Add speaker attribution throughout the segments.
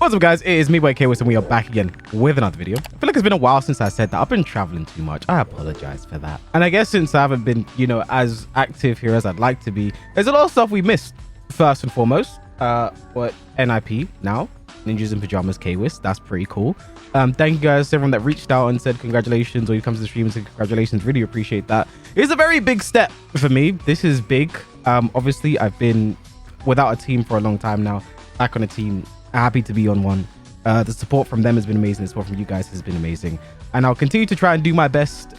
Speaker 1: What's up, guys? It is me, boy KWS, and we are back again with another video. I feel like it's been a while since I said that. I've been traveling too much. I apologize for that. And I guess since I haven't been, as active here as I'd like to be, there's a lot of stuff we missed. First and foremost, what NIP now, Ninjas in Pajamas KWS. That's pretty cool. Thank you guys to everyone that reached out and said congratulations, or you come to the stream and said congratulations. Really appreciate that. It's a very big step for me. This is big. Obviously, I've been without a team for a long time now. Back on a team. Happy to be on one. The support from them has been amazing. The support from you guys has been amazing, and I'll continue to try and do my best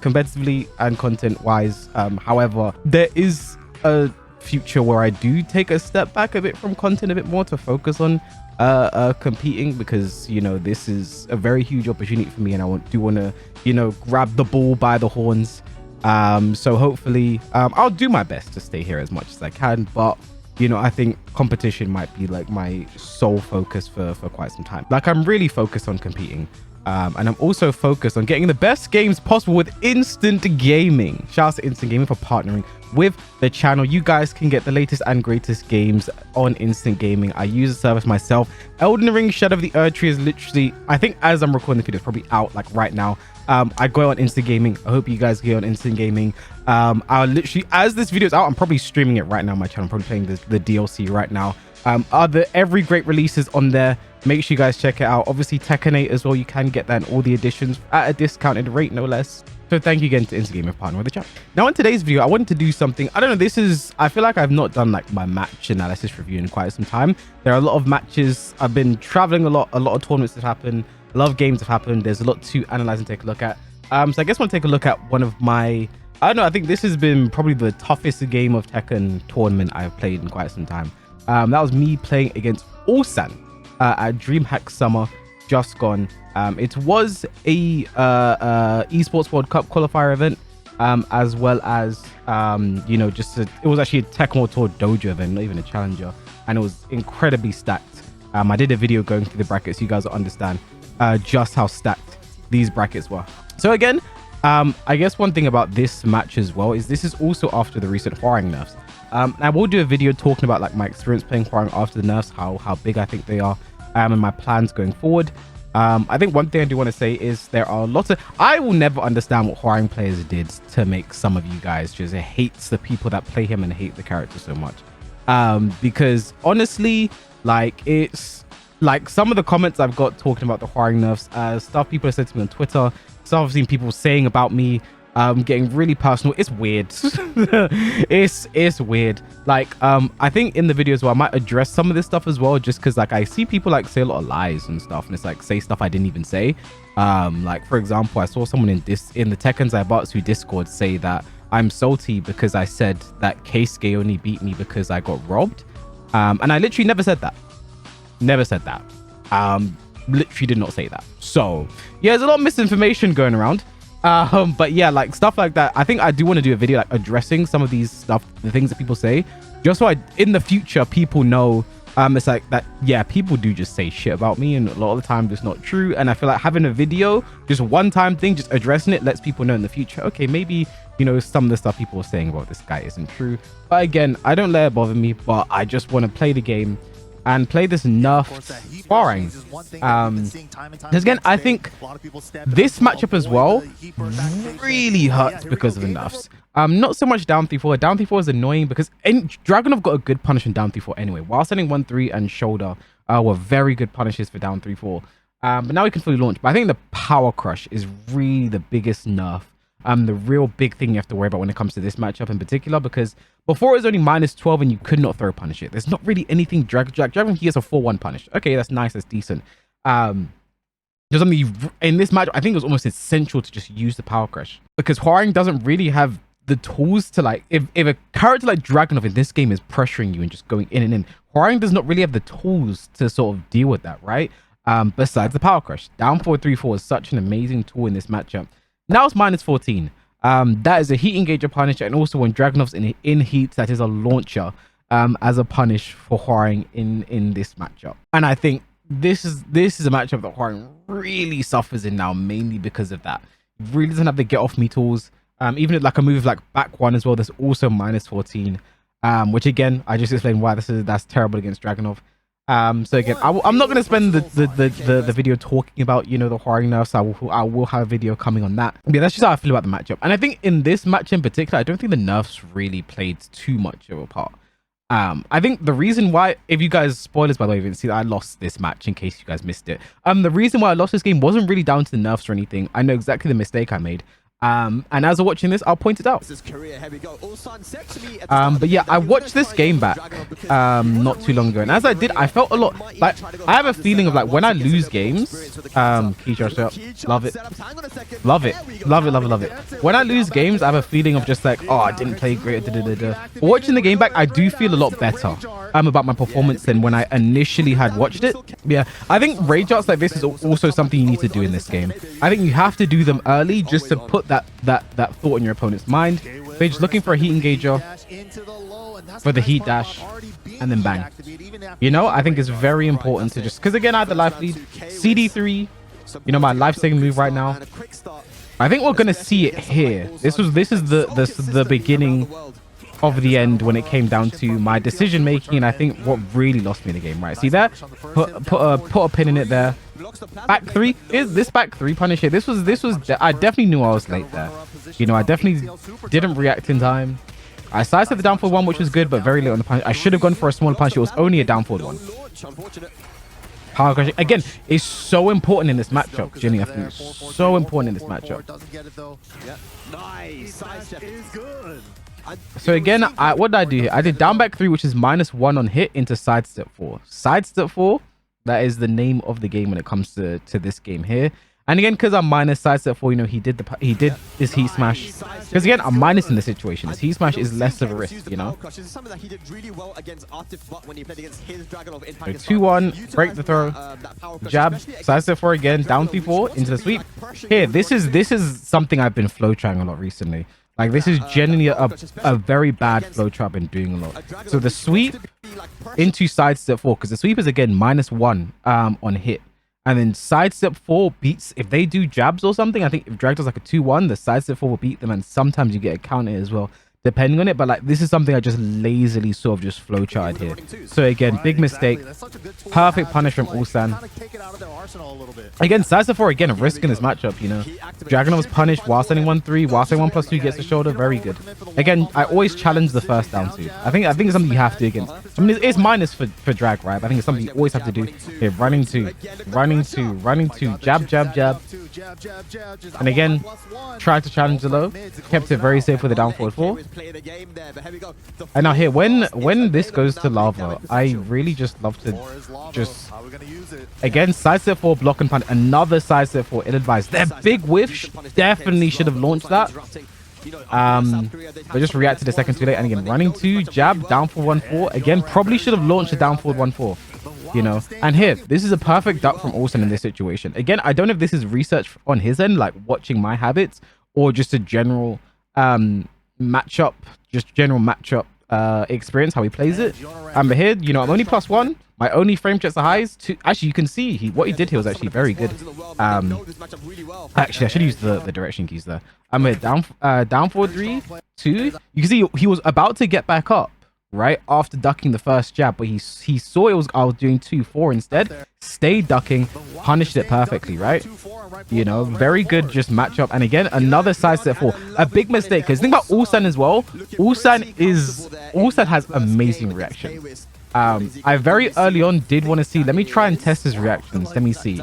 Speaker 1: competitively and content wise. However, there is a future where I do take a step back a bit from content, a bit more to focus on competing, because this is a very huge opportunity for me, and I do want to grab the bull by the horns. So hopefully I'll do my best to stay here as much as I can, but I think competition might be like my sole focus for quite some time. Like, I'm really focused on competing. And I'm also focused on getting the best games possible with Instant Gaming. Shout out to Instant Gaming for partnering with the channel. You guys can get the latest and greatest games on Instant Gaming. I use the service myself. Elden Ring Shadow of the Erdtree is literally, I think as I'm recording the video, it's probably out like right now. I go on Instant Gaming. I hope you guys go on Instant Gaming. I'll literally, as this video is out, I'm probably streaming it right now on my channel. I'm probably playing the DLC right now. Every great releases on there. Make sure you guys check it out. Obviously Tekken 8 as well, you can get that and all the additions at a discounted rate, no less. So thank you again to Instant Gaming for partnering with the channel. Now in today's video, I wanted to do something, I don't know, I feel like I've not done like my match analysis review in quite some time. There are a lot of matches. I've been traveling a lot of tournaments have happened, a lot of games have happened. There's a lot to analyze and take a look at. So I guess I want to take a look at one of my, I don't know, I think this has been probably the toughest game of Tekken tournament I've played in quite some time. That was me playing against Ulsan at Dreamhack Summer just gone. It was a esports World Cup qualifier event, as well as it was actually a Tekken World Tour dojo event, not even a challenger, and it was incredibly stacked. I did a video going through the brackets. You guys will understand just how stacked these brackets were. So again, I guess one thing about this match as well is this is also after the recent Hwoarang nerfs. I will do a video talking about like my experience playing Hwoarang after the nerfs, how big I think they are, and my plans going forward. I think one thing I do want to say is there are lots of, I will never understand what Hwoarang players did to make some of you guys just hate the people that play him and hate the character so much. Because honestly, like, it's like some of the comments I've got talking about the Hwoarang nerfs, stuff people have said to me on Twitter, stuff I've seen people saying about me, getting really personal. It's weird. it's weird. Like, I think in the video as well, I might address some of this stuff as well, just because like I see people like say a lot of lies and stuff, and it's like say stuff I didn't even say. Like for example, I saw someone in the Tekken Zaibatsu Discord say that I'm salty because I said that Keisuke only beat me because I got robbed, and I literally never said that. Never said that. Literally did not say that. So yeah, there's a lot of misinformation going around. But yeah, like stuff like that, I think I do want to do a video like addressing some of these stuff, the things that people say, just so in the future people know it's like that, yeah, people do just say shit about me, and a lot of the time it's not true. And I feel like having a video, just one time thing, just addressing it, lets people know in the future, okay, maybe some of the stuff people are saying about this guy isn't true. But again, I don't let it bother me, but I just want to play the game and play this nerfed Hwoarang. Because again, I think this matchup as well really hurts because of the nerfs. Not so much down 3-4. Down 3-4 is annoying because Dragunov got a good punish in down 3-4 anyway. While sending 1-3 and shoulder were very good punishes for down 3-4. But now we can fully launch. But I think the power crush is really the biggest nerf. The real big thing you have to worry about when it comes to this matchup in particular, because before it was only -12 and you could not throw punish it. There's not really anything Dragon he has a 4-1 punish. Okay, that's nice, that's decent. There's only in this match, I think it was almost essential to just use the power crush, because Hwoarang doesn't really have the tools to like, if a character like Dragunov in this game is pressuring you and just going in and in, Hwoarang does not really have the tools to sort of deal with that, right? Besides the power crush. Down 4-3-4 is such an amazing tool in this matchup. Now it's -14. That is a heat engager punish, and also when Dragunov's in heat, that is a launcher as a punish for Hwoarang in this matchup. And I think this is a matchup that Hwoarang really suffers in now, mainly because of that. He really doesn't have the get off me tools. Even like a move like back one as well, there's also -14, which again, I just explained why that's terrible against Dragunov. So again, I'm not going to spend the video talking about, you know, the horror nerfs. I will have a video coming on that. Yeah, that's just how I feel about the matchup. And I think in this match in particular, I don't think the nerfs really played too much of a part. I think the reason why, if you guys, spoilers by the way, you didn't see that I lost this match in case you guys missed it. The reason why I lost this game wasn't really down to the nerfs or anything. I know exactly the mistake I made. And as I'm watching this, I'll point it out. But yeah, I watched this game back not too long ago, and as I did, I felt a lot like I have a feeling of like when I lose games, key charge up, love it, love it, love it, love it, love it. When I lose games, I have a feeling of just like, oh, I didn't play great. But watching the game back, I do feel a lot better about my performance than when I initially had watched it. Yeah, I think rage arts like this is also something you need to do in this game. I think you have to do them early just to put that thought in your opponent's mind. They're just looking for a heat engager for the heat dash and then bang. You know, I think it's very important to just, because again, I had the life lead, CD3, you know, my life-saving move right now. I think we're gonna see it here. This is the beginning of the end when it came down to my decision making, and I think what really lost me the game. Right, see that? Put a pin in it there. Back three is this back three punish here. This was I definitely knew I was late there. You know, I definitely didn't react in time. I sidestepped the down forward one, which was good, but very late on the punish. I should have gone for a small punish. It was only a down forward one. Power crushing again is so important in this matchup, Jimmy. I think it's so important in this matchup. So again, what did I do here? I did down back three, which is -1 on hit, into sidestep 4. Sidestep 4, that is the name of the game when it comes to this game here. And again, because I'm minus sidestep 4, you know, he did his heat smash. Because again, I'm minus in the situation. His heat smash is less of a risk, you know. 2-1, break the throw, jab, sidestep 4 again, down 3-4 into the sweep. Here, this is something I've been flow trying a lot recently. Like, this is genuinely a very bad flow trap I've been doing a lot. So the sweep into sidestep 4, because the sweep is again -1 on hit. And then sidestep 4 beats, if they do jabs or something, I think if drag does like a 2-1, the sidestep 4 will beat them, and sometimes you get a counter as well, depending on it. But like, this is something I just lazily sort of just flow charted here. So again, big mistake. Perfect punish from Ulsan. Again, sidestep 4 again, a risk in this matchup, you know. Dragunov's punished while sending 1-3, while sending 1+2 gets the shoulder, very good. Again, I always challenge the first down 2. I think it's something you have to against. I mean, it's minus for drag, right? But I think it's something you always have to do. Okay, running 2, jab, jab, jab. And again, tried to challenge the low, kept it very safe with a down forward 4. And now here, when this goes to lava, I really just love to just again sidestep 4, block and punch, another sidestep 4, ill-advised. Their big whiff definitely should have launched that. But just reacted a second too late. And again, running 2, jab, down forward 1-4. Again, probably should have launched a down forward 1-4. You know, and here, this is a perfect duck from Ulsan in this situation. Again, I don't know if this is research on his end, like watching my habits, or just a general matchup, experience, how he plays it. But here, you know, I'm only +1. My only frame checks are highs. Actually, you can see what he did here was actually very good. Actually, I should use the direction keys there. I'm here, down forward 3, 2. You can see he was about to get back up, right, after ducking the first jab, but he saw I was doing 2-4 instead, stayed ducking, punished it perfectly, right? You know, very good just matchup. And again, another sidestep 4, a big mistake, because think about Ulsan as well. Ulsan has amazing reaction. I very early on did want to see, let me try and test his reactions, let me see.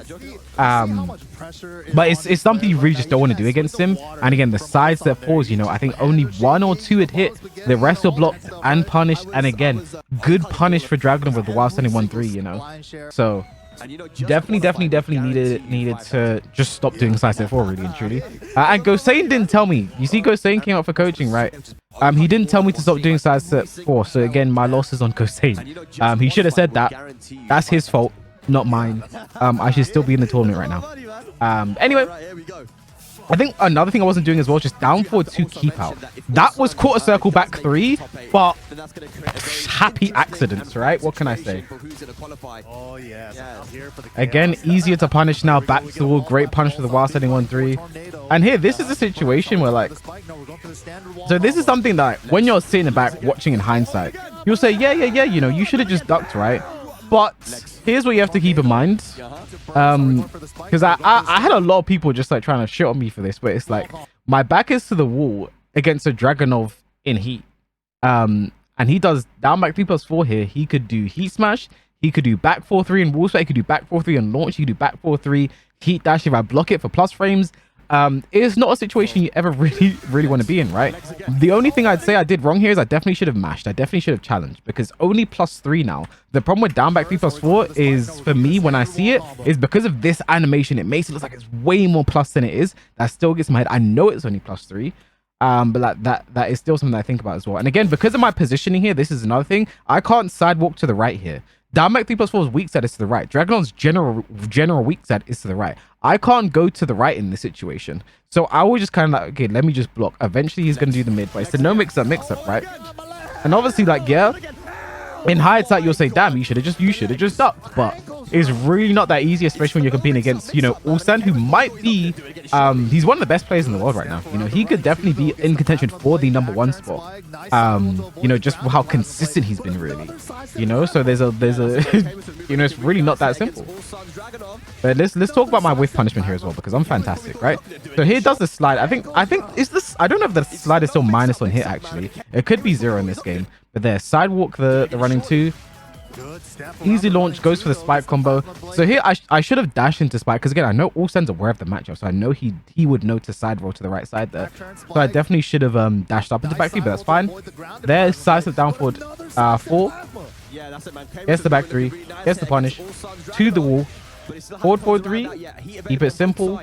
Speaker 1: But it's something you really just don't want to do against him. And again, the sidestep 4s, you know, I think only 1 or 2 had hit, the rest were blocked and punished. And again, good punish for Dragunov with the while sending 1-3, you know. So definitely needed to just stop doing sidestep 4, really and truly. And Gosain didn't tell me. You see, Gosain came out for coaching, right? He didn't tell me to stop doing sidestep 4. So again, my loss is on Gosain. He should have said that. That's his fault, not mine. I should still be in the tournament right now. Anyway, I think another thing I wasn't doing as well, just down forward 2 keep out. That was quarter circle back 3, but happy accidents, right? What can I say? Again, easier to punish now. Back to the wall, great punish for the while setting 1-3. And here, this is a situation where like, so this is something that when you're sitting back watching in hindsight, you'll say, yeah, you know, you should have just ducked, right? But here's what you have to keep in mind. Because I had a lot of people just like trying to shit on me for this, but it's like my back is to the wall against a Dragunov in heat. And he does down back 3+4 here. He could do heat smash. He could do back 4-3 and wall sweat. He could do back 4-3 and launch. He could do back 4-3 heat dash if I block it for plus frames. It's not a situation you ever really want to be in, right? The only thing I'd say I did wrong here is I definitely should have mashed. I definitely should have challenged, because only +3 now. The problem with down back 3+4 is, for me, when I see it, is because of this animation. It makes it look like it's way more plus than it is. That still gets in my head. I know it's only +3. But that is still something that I think about as well. And again, because of my positioning here, this is another thing. I can't sidewalk to the right here. Down back 3+4's weak side is to the right. Dragunov's general weak side is to the right. I can't go to the right in this situation. So I will just kind of like, okay, let me just block. Eventually he's going to do the mid, but it's a no mix-up, right? And obviously, like, yeah, in hindsight, you'll say, damn, you should have just ducked. But it's really not that easy, especially when you're competing against, you know, Ulsan, who might be, he's one of the best players in the world right now. You know, he could definitely be in contention for the #1 spot. You know, just how consistent he's been, really. You know, so there's a, you know, it's really not that simple. But let's talk about my whiff punishment here as well, because I'm fantastic, right? So here does the slide. I think is this, I don't know if the slide is still minus on hit, actually. It could be 0 in this game. But there, sidewalk the running 2. Easy launch, goes for the spike combo. So here I should have dashed into spike, because again, I know Ulsan's aware of the matchup, so I know he would know to side roll to the right side there. So I definitely should have dashed up into back 3, but that's fine. There, side step down forward 4. Gets the back 3, gets the punish to the wall. Forward 3. Keep it simple.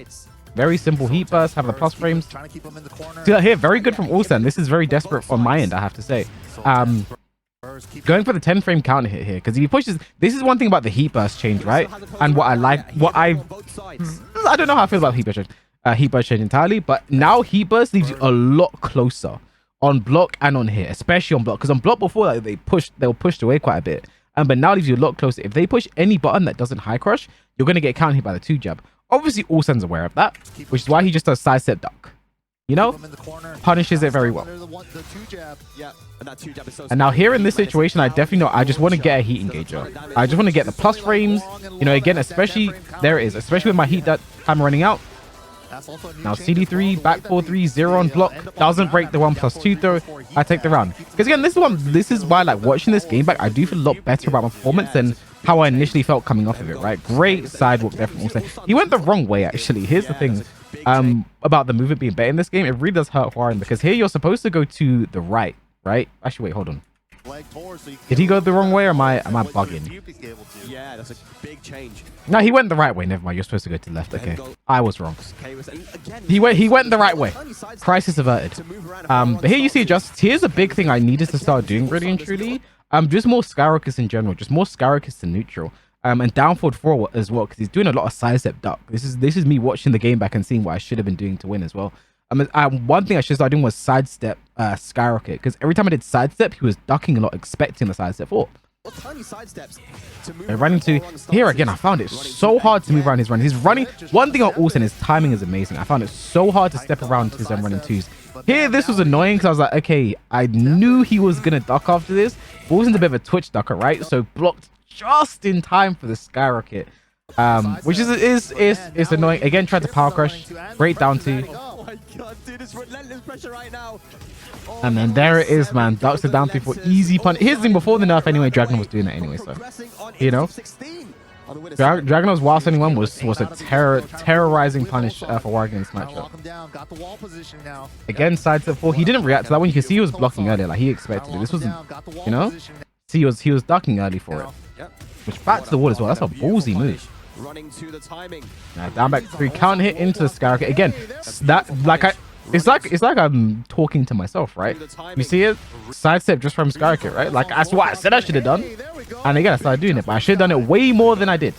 Speaker 1: Very simple heat burst, have the plus frames. See that here, very good from Ulsan. This is very desperate on my end, I have to say. Going for the 10 frame counter hit here, because if he pushes, this is one thing about the heat burst change, right? And what I like, I don't know how I feel about heat burst change entirely, but now heat burst leaves you a lot closer on block and on hit, especially on block, because on block before, like, they were pushed away quite a bit, but now leaves you a lot closer. If they push any button that doesn't high crush, you're going to get counter hit by the 2 jab. Obviously, Ulsan's aware of that, which is why he just does side step duck. You know, punishes it very well. And now here in this situation, I definitely know I just want to get a heat engager. I just want to get the plus frames. You know, again, especially there it is, especially with my heat that I'm running out. Now CD3, back 4-3, 0 on block, doesn't break the 1+2 throw. I take the round. Because again, this is why, like, watching this game back, I do feel a lot better about my performance than how I initially felt coming off of it, right? Great sidewalk there from Ulsan. He went the wrong way, actually. Here's the thing about the movement being better in this game. It really does hurt Warren, because here you're supposed to go to the right? Actually, wait, hold on. Did he go the wrong way, or am I bugging?
Speaker 2: Yeah, that's a big change.
Speaker 1: No, he went the right way. Never mind. You're supposed to go to the left. Okay, I was wrong. He went the right way. Crisis averted. But here you see just here's a big thing I needed to start doing, really and truly. Just more Skyrockets in general, just more Skyrockets to neutral. And down forward 4 as well, because he's doing a lot of side step duck. This is me watching the game back and seeing what I should have been doing to win as well. One thing I should start doing was sidestep Skyrocket, because every time I did sidestep, he was ducking a lot, expecting the sidestep 4.
Speaker 2: Tiny side steps to move
Speaker 1: running to here again. I found it so hard to move around his run. His running, one thing on Ulsan, his timing is amazing. I found it so hard to step around his running 2s. Here, this was annoying because I was like, okay, I knew he was gonna duck after this. Ulsan's a bit of a twitch ducker, right? So blocked just in time for the Skyrocket, which is annoying. Again, tried to power crush, great down 2.
Speaker 2: Oh my god, dude, it's relentless pressure right now.
Speaker 1: And then there it is, man. Ducks it down 3 for easy punish. Here's the thing, before the nerf anyway, Dragunov was doing that anyway, so you know. Dragunov's while sending one was a terrorizing punish for Warren in this matchup. Again, side step 4. He didn't react to that one. You can see he was blocking earlier, like he expected it. This wasn't, you know. See, he was ducking early for it. Which back to the wall as well. That's a ballsy move.
Speaker 2: Running to the timing.
Speaker 1: Now down back 3, counter hit into the Skyrocket again. That it's like I'm talking to myself, right? You see it, sidestep just from Skyrocket, right? Like that's what I said I should have done. And again, I started doing it, but I should have done it way more than I did.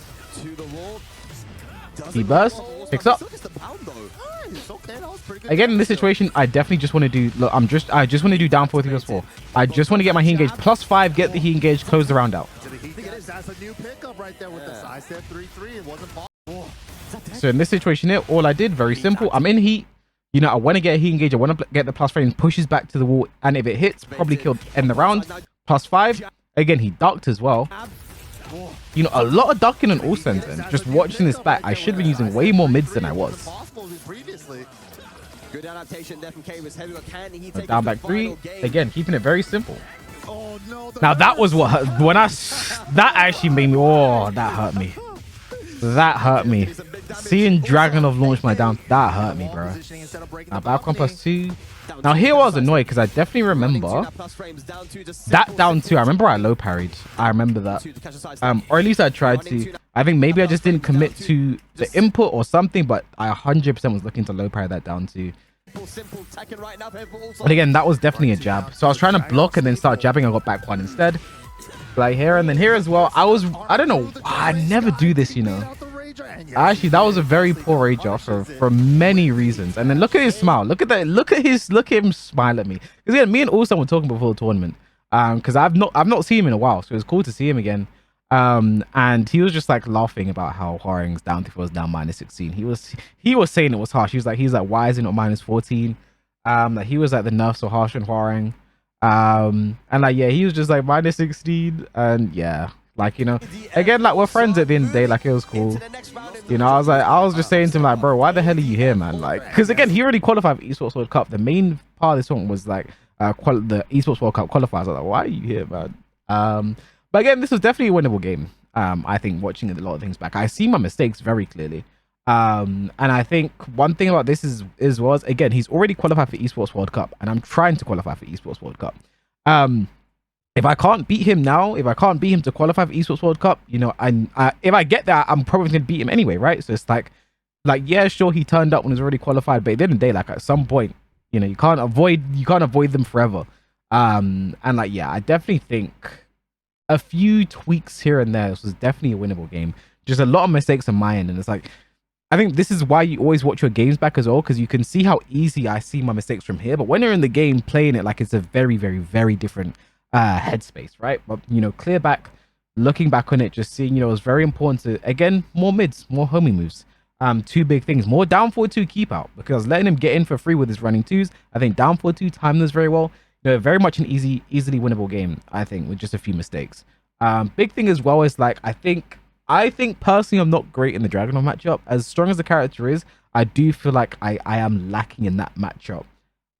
Speaker 1: He bursts, picks up. Again, in this situation, I definitely just want to do. Look, I just want to do down 4-3+4. I just want to get my heat engage +5, get the heat engage, close the round out. So in this situation here, all I did, very simple. I'm in heat. You know, I want to get a heat engage. I want to get the plus frame, pushes back to the wall, and if it hits, probably killed end the round. +5. Again, he ducked as well. You know, a lot of ducking on Ulsan, and just watching this back, I should have been using way more mids than I was.
Speaker 2: Good adaptation there from Kavus. Heavy, but can he
Speaker 1: So
Speaker 2: take
Speaker 1: down
Speaker 2: it to
Speaker 1: back
Speaker 2: the
Speaker 1: 3.
Speaker 2: final game?
Speaker 1: Again, keeping it very simple.
Speaker 3: Oh, no,
Speaker 1: Now that was what when that actually made me. Oh, that hurt me. That hurt me. Seeing Dragunov launch my down, that hurt me, bro. Now back on +2. Now here I was annoyed because I definitely remember that down 2. I remember I low parried. I remember that. Or at least I tried to. I think maybe I just didn't commit to the input or something, but I 100% was looking to low parry that down 2. But again, that was definitely a jab. So I was trying to block and then start jabbing. I got back 1 instead. Like here and then here as well. I don't know. I never do this, you know. Actually, that was a very poor rage off for many reasons. And then look at his smile. Look at that. Look at him smile at me. Because again, me and Ulsan were talking before the tournament. Because I've not seen him in a while, so it was cool to see him again. And he was just like laughing about how Hwaring's down to was down -16. He was saying it was harsh. He's like, why is it not -14? Like he was like the nerfs so harsh on Hwaring. And like yeah, he was just like -16, and yeah, like you know, again like we're friends at the end of the day. Like it was cool. You know, I was just saying to him like, bro, why the hell are you here, man? Like, because again, he already qualified for Esports World Cup. The main part of this one was like the Esports World Cup qualifiers. I was like, why are you here, man? But again, this was definitely a winnable game. I think watching a lot of things back, I see my mistakes very clearly. And I think one thing about this was again, he's already qualified for Esports World Cup, and I'm trying to qualify for Esports World Cup. If I can't beat him now, if I can't beat him to qualify for Esports World Cup, you know, if I get that, I'm probably gonna beat him anyway, right? So it's like yeah, sure, he turned up when he's already qualified, but at the end of the day, like at some point, you know, you can't avoid them forever. And like yeah, I definitely think a few tweaks here and there. This was definitely a winnable game. Just a lot of mistakes on my end, and it's like I think this is why you always watch your games back as well, because you can see how easy I see my mistakes from here. But when you're in the game playing it, like it's a very, very, very different headspace, right? But you know, clear back, looking back on it, just seeing, you know, it was very important to again more mids, more homie moves. 2 big things, more down 4-2 keep out, because letting him get in for free with his running 2s. I think down 4-2 timed this very well. You know, very much an easily winnable game, I think, with just a few mistakes. Big thing as well is like I think personally I'm not great in the Dragunov matchup. As strong as the character is, I do feel like I am lacking in that matchup.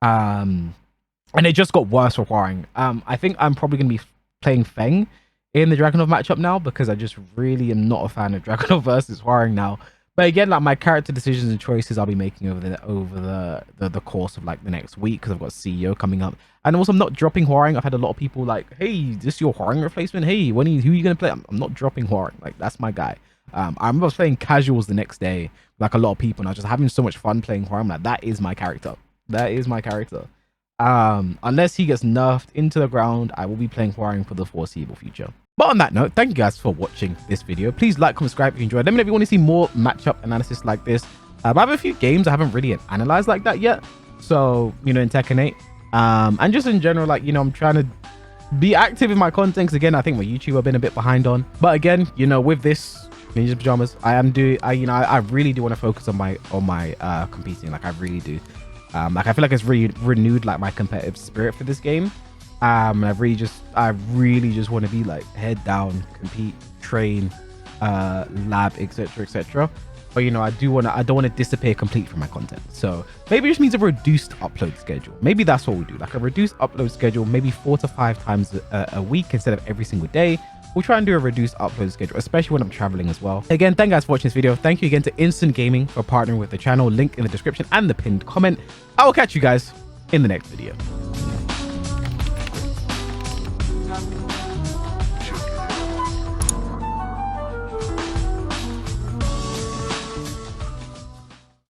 Speaker 1: And it just got worse for Hwaring. I think I'm probably going to be playing Feng in the Dragunov matchup now, because I just really am not a fan of Dragunov versus Hwaring now. But again, like my character decisions and choices I'll be making over the course of like the next week, because I've got CEO coming up. And also I'm not dropping Hwaring. I've had a lot of people like, hey, this is your Hwaring replacement? Hey, who are you going to play? I'm not dropping Hwaring. Like that's my guy. I remember I was playing casuals the next day, like a lot of people, and I was just having so much fun playing Hwaring. Like that is my character. That is my character. Unless he gets nerfed into the ground, I will be playing Hwaring for the foreseeable future. But on that note, thank you guys for watching this video. Please like, comment, subscribe if you enjoyed. Let me know if you want to see more matchup analysis like this. I have a few games I haven't really analyzed like that yet. So, you know, in Tekken 8. And just in general, like, you know, I'm trying to be active in my content. Because again, I think my YouTube I've been a bit behind on. But again, you know, with this Ninja Pajamas, I really do want to focus on my competing. Like I really do. Like I feel like it's really renewed like my competitive spirit for this game. I really just want to be like head down, compete, train, lab, etc. But you know, I don't want to disappear completely from my content. So maybe it just means a reduced upload schedule. Maybe that's what we do, like a reduced upload schedule, maybe 4 to 5 times a week instead of every single day. We'll try and do a reduced upload schedule, especially when I'm traveling as well. Again, thank you guys for watching this video. Thank you again to Instant Gaming for partnering with the channel. Link in the description and the pinned comment. I will catch you guys in the next video.